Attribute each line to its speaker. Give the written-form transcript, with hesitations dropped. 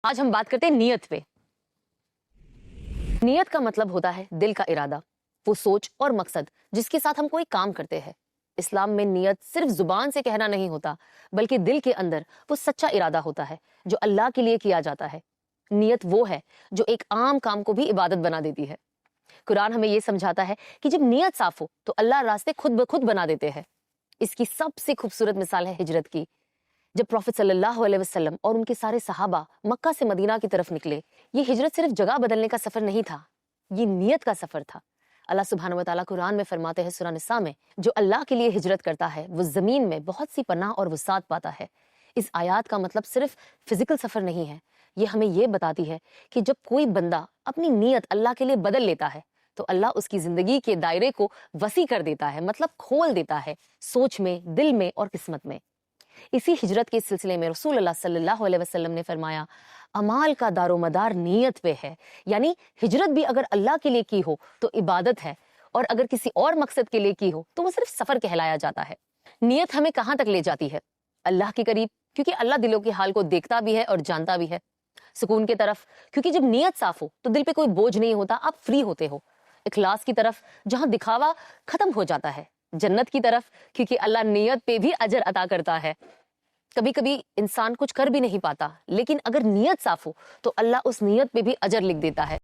Speaker 1: آج ہم بات کرتے ہیں نیت پہ۔ نیت کا مطلب ہوتا ہے دل کا ارادہ، وہ سوچ اور مقصد جس کے ساتھ ہم کوئی کام کرتے ہیں۔ اسلام میں نیت صرف زبان سے کہنا نہیں ہوتا، بلکہ دل کے اندر وہ سچا ارادہ ہوتا ہے جو اللہ کے لیے کیا جاتا ہے۔ نیت وہ ہے جو ایک عام کام کو بھی عبادت بنا دیتی ہے۔ قرآن ہمیں یہ سمجھاتا ہے کہ جب نیت صاف ہو تو اللہ راستے خود بخود بنا دیتے ہیں۔ اس کی سب سے خوبصورت مثال ہے ہجرت کی۔ جب پروفیٹ صلی اللہ علیہ وسلم اور ان کے سارے صحابہ مکہ سے مدینہ کی طرف نکلے، یہ ہجرت صرف جگہ بدلنے کا سفر نہیں تھا، یہ نیت کا سفر تھا۔ اللہ سبحانہ و تعالیٰ قرآن میں فرماتے ہیں سورہ نساء میں، جو اللہ کے لیے ہجرت کرتا ہے وہ زمین میں بہت سی پناہ اور وسعت پاتا ہے۔ اس آیات کا مطلب صرف فزیکل سفر نہیں ہے، یہ ہمیں یہ بتاتی ہے کہ جب کوئی بندہ اپنی نیت اللہ کے لیے بدل لیتا ہے تو اللہ اس کی زندگی کے دائرے کو وسیع کر دیتا ہے، مطلب کھول دیتا ہے، سوچ میں، دل میں اور قسمت میں۔ اسی ہجرت کے سلسلے میں رسول اللہ صلی اللہ علیہ وسلم نے فرمایا، اعمال کا دار و مدار نیت پہ ہے، یعنی ہجرت بھی اگر اللہ کے لیے کی ہو تو عبادت ہے، اور اگر کسی اور مقصد کے لیے کی ہو تو وہ صرف سفر کہلایا جاتا ہے۔ نیت ہمیں کہاں تک لے جاتی ہے؟ اللہ کے قریب، کیونکہ اللہ دلوں کے حال کو دیکھتا بھی ہے اور جانتا بھی ہے۔ سکون کی طرف، کیونکہ جب نیت صاف ہو تو دل پہ کوئی بوجھ نہیں ہوتا، آپ فری ہوتے ہو۔ اخلاص کی طرف، جہاں دکھاوا ختم ہو جاتا ہے۔ جنت کی طرف، کیونکہ اللہ نیت پہ بھی اجر عطا کرتا ہے۔ کبھی کبھی انسان کچھ کر بھی نہیں پاتا، لیکن اگر نیت صاف ہو تو اللہ اس نیت پہ بھی اجر لکھ دیتا ہے۔